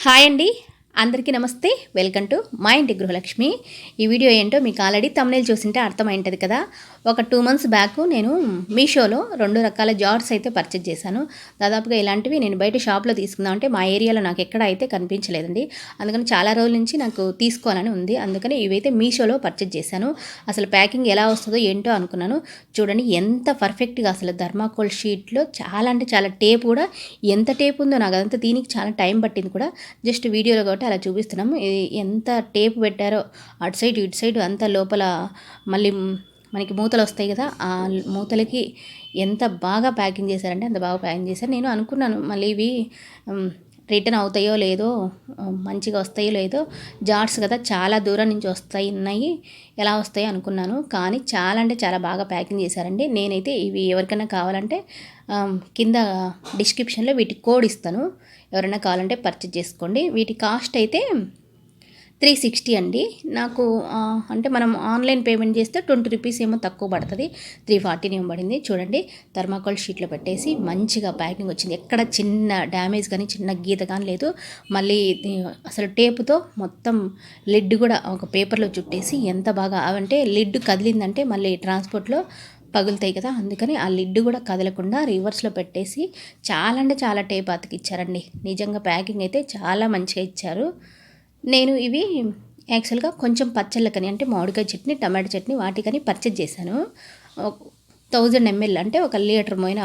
Hi అండి, అందరికీ నమస్తే. వెల్కమ్ టు మా ఇంటి గృహలక్ష్మి. ఈ వీడియో ఏంటో మీకు ఆల్రెడీ తమ్నేల్ చూసింటే అర్థమైంటుంది కదా. ఒక 2 మంత్స్ బ్యాక్ నేను మీషోలో 2 రకాల జార్స్ అయితే పర్చేజ్ చేశాను. దాదాపుగా ఇలాంటివి నేను బయట షాప్లో తీసుకుందామంటే మా ఏరియాలో నాకు ఎక్కడ అయితే కనిపించలేదండి. అందుకని చాలా రోజుల నుంచి నాకు తీసుకోవాలని ఉంది. అందుకని ఇవైతే మీషోలో పర్చేజ్ చేశాను. అసలు ప్యాకింగ్ ఎలా వస్తుందో ఏంటో అనుకున్నాను. చూడండి ఎంత పర్ఫెక్ట్గా, అసలు థర్మాకోల్ షీట్లో చాలా అంటే చాలా టేప్ కూడా ఎంత టేప్ ఉందో నాకు అదంతా దీనికి చాలా టైం పట్టింది కూడా. జస్ట్ వీడియోలో కాబట్టి అలా చూపిస్తున్నాము. ఇది ఎంత టేప్ పెట్టారో అటు సైడ్ ఇటు సైడ్ అంతా లోపల మళ్ళీ మనకి మూతలు వస్తాయి కదా, ఆ మూతలకి ఎంత బాగా ప్యాకింగ్ చేశారంటే అంత బాగా ప్యాకింగ్ చేశారు. నేను అనుకున్నాను మళ్ళీ ఇవి రిటర్న్ అవుతాయో లేదో, మంచిగా వస్తాయో లేదో, జార్స్ కదా చాలా దూరం నుంచి ఉన్నాయి, ఎలా వస్తాయో అనుకున్నాను. కానీ చాలా అంటే చాలా బాగా ప్యాకింగ్ చేశారండి. నేనైతే ఇవి ఎవరికైనా కావాలంటే కింద డిస్క్రిప్షన్లో వీటి కోడ్ ఇస్తాను, ఎవరైనా కావాలంటే పర్చేజ్ చేసుకోండి. వీటి కాస్ట్ అయితే 360 అండి. నాకు అంటే మనం ఆన్లైన్ పేమెంట్ చేస్తే 20 రూపీస్ ఏమో తక్కువ పడుతుంది, 340 ఏమో పడింది. చూడండి, థర్మాకోల్ షీట్లో పెట్టేసి మంచిగా ప్యాకింగ్ వచ్చింది. ఎక్కడ చిన్న డ్యామేజ్ కానీ చిన్న గీత కానీ లేదు. మళ్ళీ అసలు టేపుతో మొత్తం లిడ్ కూడా ఒక పేపర్లో చుట్టేసి ఎంత బాగా, అంటే లిడ్ కదిలిందంటే మళ్ళీ ట్రాన్స్పోర్ట్లో పగులుతాయి కదా, అందుకని ఆ లిడ్ కూడా కదలకుండా రివర్స్లో పెట్టేసి చాలా అంటే చాలా టేప్ అతికిచ్చారండి. నిజంగా ప్యాకింగ్ అయితే చాలా మంచిగా ఇచ్చారు. నేను ఇవి యాక్చువల్గా కొంచెం పచ్చళ్ళకని, అంటే మామిడికాయ చట్నీ, టమాటో చట్నీ వాటికని పర్చేజ్ చేశాను. 1000 ml అంటే 1 లీటర్ మోయిన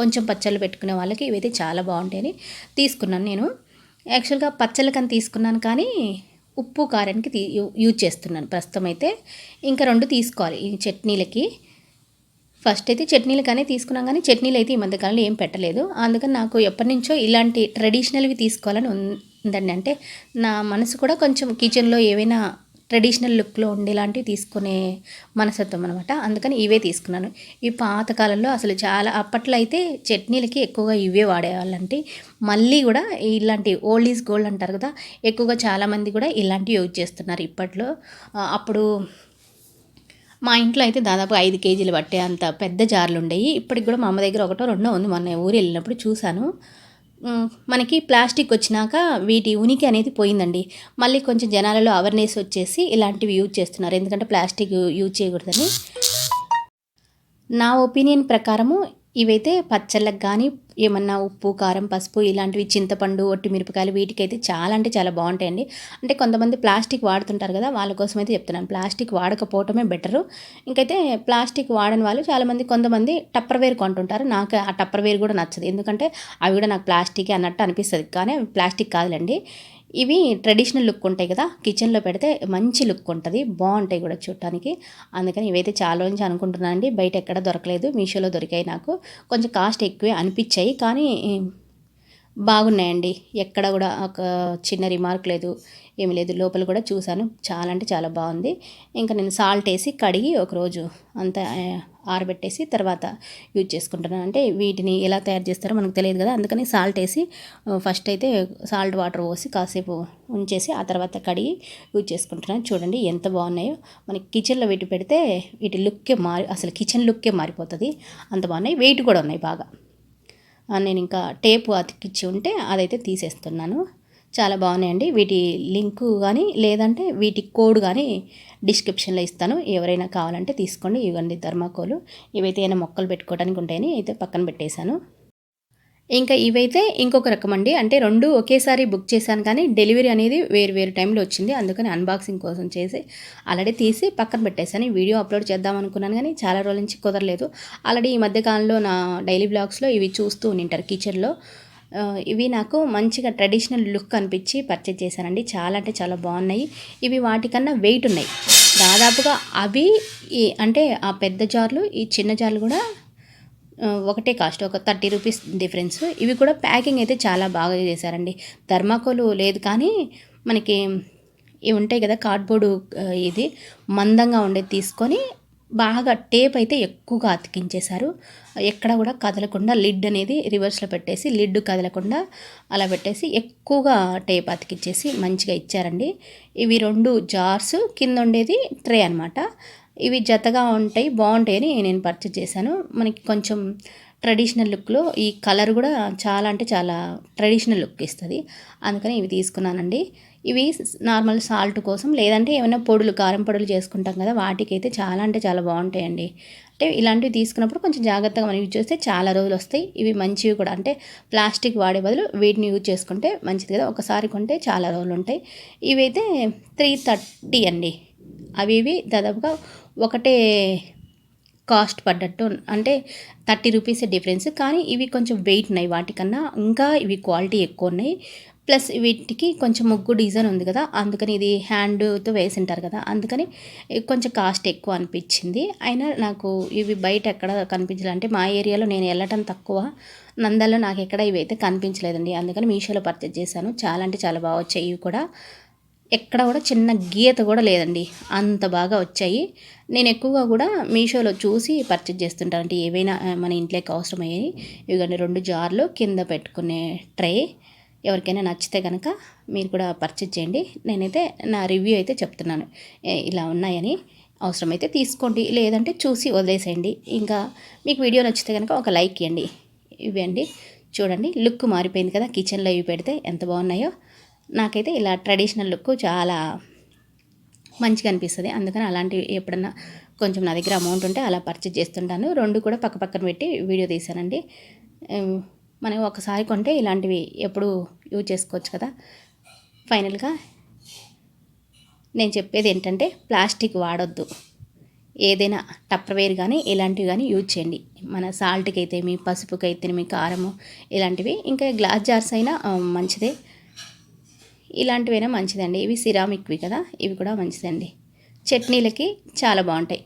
కొంచెం పచ్చళ్ళు పెట్టుకునే వాళ్ళకి ఇవైతే చాలా బాగుంటాయని తీసుకున్నాను. నేను యాక్చువల్గా పచ్చళ్ళకని తీసుకున్నాను, కానీ ఉప్పు కారానికి యూజ్ చేస్తున్నాను ప్రస్తుతం అయితే. ఇంకా 2 తీసుకోవాలి ఈ చట్నీలకి. ఫస్ట్ అయితే చట్నీలకనే తీసుకున్నాం, కానీ చట్నీలు అయితే ఈ మధ్యకాలంలో ఏం పెట్టలేదు. అందుకని నాకు ఎప్పటి నుంచో ఇలాంటి ట్రెడిషనల్వి తీసుకోవాలని ఉందండి. అంటే నా మనసు కూడా కొంచెం కిచెన్లో ఏవైనా ట్రెడిషనల్ లుక్లో ఉండేలాంటివి తీసుకునే మనసత్వం అనమాట. అందుకని ఇవే తీసుకున్నాను. ఈ పాతకాలంలో అసలు చాలా అప్పట్లో అయితే చట్నీలకి ఎక్కువగా ఇవే వాడేవాళ్ళంటే, మళ్ళీ కూడా ఇలాంటి ఓల్డ్ ఈజ్ గోల్డ్ అంటారు కదా, ఎక్కువగా చాలామంది కూడా ఇలాంటివి యూజ్ చేస్తున్నారు ఇప్పట్లో. అప్పుడు మా ఇంట్లో అయితే దాదాపు 5 కేజీలు పట్టే అంత పెద్ద జార్లు ఉండేవి. ఇప్పటికి కూడా మా అమ్మ దగ్గర ఒకటో రెండో ఉంది, మొన్న ఊరు వెళ్ళినప్పుడు చూశాను. మనకి ప్లాస్టిక్ వచ్చినాక వీటి ఉనికి అనేది పోయిందండి. మళ్ళీ కొంచెం జనాలలో అవేర్నెస్ వచ్చేసి ఇలాంటివి యూజ్ చేస్తున్నారు, ఎందుకంటే ప్లాస్టిక్ యూజ్ చేయకూడదని. నా ఒపీనియన్ ప్రకారము ఇవైతే పచ్చళ్ళకి కానీ, ఏమన్నా ఉప్పు కారం పసుపు ఇలాంటివి, చింతపండు ఒట్టి మిరపకాయలు, వీటికైతే చాలా అంటే చాలా బాగుంటాయండి. అంటే కొంతమంది ప్లాస్టిక్ వాడుతుంటారు కదా, వాళ్ళ కోసం అయితే చెప్తున్నాను, ప్లాస్టిక్ వాడకపోవటమే బెటరు. ఇంకైతే ప్లాస్టిక్ వాడని వాళ్ళు చాలామంది, కొంతమంది టప్పర్వేర్ కొంటుంటారు. నాకు ఆ టప్పర్వేర్ కూడా నచ్చదు, ఎందుకంటే అవి కూడా నాకు ప్లాస్టికే అన్నట్టు అనిపిస్తుంది, కానీ ప్లాస్టిక్ కాదులేండి. ఇవి ట్రెడిషనల్ లుక్ ఉంటాయి కదా, కిచెన్లో పెడితే మంచి లుక్ ఉంటుంది, బాగుంటాయి కూడా చూడటానికి. అందుకని ఇవైతే చాలా రోజు అనుకుంటున్నాను అండి. బయట ఎక్కడ దొరకలేదు, మీషోలో దొరికాయి. నాకు కొంచెం కాస్ట్ ఎక్కువే అనిపించాయి, కానీ బాగున్నాయండి. ఎక్కడ కూడా ఒక చిన్న రిమార్క్ లేదు, ఏమి లేదు. లోపల కూడా చూశాను, చాలా అంటే చాలా బాగుంది. ఇంకా నేను సాల్ట్ వేసి కడిగి ఒకరోజు అంతా ఆరబెట్టేసి తర్వాత యూజ్ చేసుకుంటున్నాను. అంటే వీటిని ఎలా తయారు చేస్తారో మనకు తెలియదు కదా, అందుకని సాల్ట్ వేసి ఫస్ట్ అయితే సాల్ట్ వాటర్ పోసి కాసేపు ఉంచేసి ఆ తర్వాత కడిగి యూజ్ చేసుకుంటున్నాను. చూడండి ఎంత బాగున్నాయో. మనకి కిచెన్లో వీటి పెడితే వీటి లుక్కే అసలు కిచెన్ లుక్కే మారిపోతుంది, అంత బాగున్నాయి. వెయిట్ కూడా ఉన్నాయి బాగా. నేను ఇంకా టేపు అతికిచ్చి ఉంటే అదైతే తీసేస్తున్నాను. చాలా బాగున్నాయండి. వీటి లింకు కానీ లేదంటే వీటి కోడ్ కానీ డిస్క్రిప్షన్లో ఇస్తాను, ఎవరైనా కావాలంటే తీసుకోండి. ఇవ్వండి థర్మాకోలు. ఇవైతే ఏమైనా మొక్కలు పెట్టుకోవడానికి ఉంటాయని అయితే పక్కన పెట్టేశాను. ఇంకా ఇవైతే ఇంకొక రకం అండి. అంటే 2 ఒకేసారి బుక్ చేశాను, కానీ డెలివరీ అనేది వేరు వేరు టైంలో వచ్చింది. అందుకని అన్బాక్సింగ్ కోసం చేసి ఆల్రెడీ తీసి పక్కన పెట్టేశాను. ఈ వీడియో అప్లోడ్ చేద్దాం అనుకున్నాను, కానీ చాలా రోజుల నుంచి కుదరలేదు. ఆల్రెడీ ఈ మధ్యకాలంలో నా డైలీ బ్లాగ్స్లో ఇవి చూస్తూ ఉంటారు కిచెన్లో. ఇవి నాకు మంచిగా ట్రెడిషనల్ లుక్ అనిపించి పర్చేజ్ చేశానండి. చాలా అంటే చాలా బాగున్నాయి. ఇవి వాటికన్నా వెయిట్ ఉన్నాయి దాదాపుగా. అవి అంటే ఆ పెద్ద జార్లు, ఈ చిన్న జార్లు కూడా ఒకటే కాస్ట్, ఒక 30 రూపీస్ డిఫరెన్స్. ఇవి కూడా ప్యాకింగ్ అయితే చాలా బాగా చేశారండి. థర్మాకోలు లేదు, కానీ మనకి ఇవి ఉంటాయి కదా కార్డ్బోర్డు, ఇది మందంగా ఉండేది తీసుకొని బాగా టేప్ అయితే ఎక్కువగా అతికించేశారు. ఎక్కడ కూడా కదలకుండా లిడ్ అనేది రివర్స్లో పెట్టేసి, లిడ్ కదలకుండా అలా పెట్టేసి ఎక్కువగా టేప్ అతికించేసి మంచిగా ఇచ్చారండి. ఇవి 2 జార్స్, కింద ఉండేది ట్రే అనమాట. ఇవి జతగా ఉంటాయి, బాగుంటాయని నేను పర్చేజ్ చేశాను. మనకి కొంచెం ట్రెడిషనల్ లుక్లో ఈ కలర్ కూడా చాలా అంటే చాలా ట్రెడిషనల్ లుక్ ఇస్తుంది. అందుకని ఇవి తీసుకున్నానండి. ఇవి నార్మల్ సాల్ట్ కోసం, లేదంటే ఏమైనా పొడులు కారం పొడులు చేసుకుంటాం కదా, వాటికైతే చాలా అంటే చాలా బాగుంటాయండి. అంటే ఇలాంటివి తీసుకున్నప్పుడు కొంచెం జాగ్రత్తగా మనం యూజ్ చేస్తే చాలా రోజులు వస్తాయి. ఇవి మంచివి కూడా, అంటే ప్లాస్టిక్ వాడే బదులు వీటిని యూజ్ చేసుకుంటే మంచిది కదా. ఒకసారి కొంటే చాలా రోజులు ఉంటాయి. ఇవైతే 330 అండి. అవి దాదాపుగా ఒకటే కాస్ట్ పడ్డట్టు, అంటే 30 రూపీస్ డిఫరెన్స్. కానీ ఇవి కొంచెం వెయిట్ ఉన్నాయి వాటికన్నా, ఇంకా ఇవి క్వాలిటీ ఎక్కువ ఉన్నాయి. ప్లస్ వీటికి కొంచెం ముగ్గు డిజైన్ ఉంది కదా, అందుకని ఇది హ్యాండ్తో వేసింటారు కదా, అందుకని కొంచెం కాస్ట్ ఎక్కువ అనిపించింది. అయినా నాకు ఇవి బయట ఎక్కడ కనిపించాలంటే, మా ఏరియాలో నేను వెళ్ళటం తక్కువ, నందల్లో నాకు ఎక్కడ ఇవి అయితే కనిపించలేదండి. అందుకని మీషోలో పర్చేజ్ చేశాను. చాలా అంటే చాలా బాగా వచ్చాయి. ఇవి కూడా ఎక్కడ కూడా చిన్న గీత కూడా లేదండి, అంత బాగా వచ్చాయి. నేను ఎక్కువగా కూడా మీషోలో చూసి పర్చేజ్ చేస్తుంటాను. అంటే ఏవైనా మన ఇంట్లోకి అవసరమయ్యాయి. ఇవిగండి 2 జార్లు, కింద పెట్టుకునే ట్రే. ఎవరికైనా నచ్చితే కనుక మీరు కూడా పర్చేజ్ చేయండి. నేనైతే నా రివ్యూ అయితే చెప్తున్నాను, ఇలా ఉన్నాయని. అవసరమైతే తీసుకోండి, లేదంటే చూసి వదిలేసేయండి. ఇంకా మీకు వీడియో నచ్చితే కనుక ఒక లైక్ ఇవ్వండి. ఇవ్వండి, చూడండి లుక్ మారిపోయింది కదా, కిచెన్లో ఇవి పెడితే ఎంత బాగున్నాయో. నాకైతే ఇలా ట్రెడిషనల్ లుక్ చాలా మంచిగా అనిపిస్తుంది. అందుకని అలాంటివి ఎప్పుడన్నా కొంచెం నా దగ్గర అమౌంట్ ఉంటే అలా పర్చేజ్ చేస్తుంటాను. 2 కూడా పక్క పక్కన పెట్టి వీడియో తీశానండి. మనం ఒకసారి కొంటే ఇలాంటివి ఎప్పుడు యూజ్ చేసుకోవచ్చు కదా. ఫైనల్గా నేను చెప్పేది ఏంటంటే, ప్లాస్టిక్ వాడొద్దు. ఏదైనా టప్పర్వేర్ కానీ ఇలాంటివి కానీ యూజ్ చేయండి. మన సాల్ట్కి అయితే, మీ పసుపుకి అయితే, మీ కారము ఇలాంటివి. ఇంకా గ్లాస్ జార్స్ అయినా మంచిదే, ఇలాంటివైనా మంచిదండి. ఇవి సిరామిక్వి కదా, ఇవి కూడా మంచిదండి. చట్నీలకి చాలా బాగుంటాయి.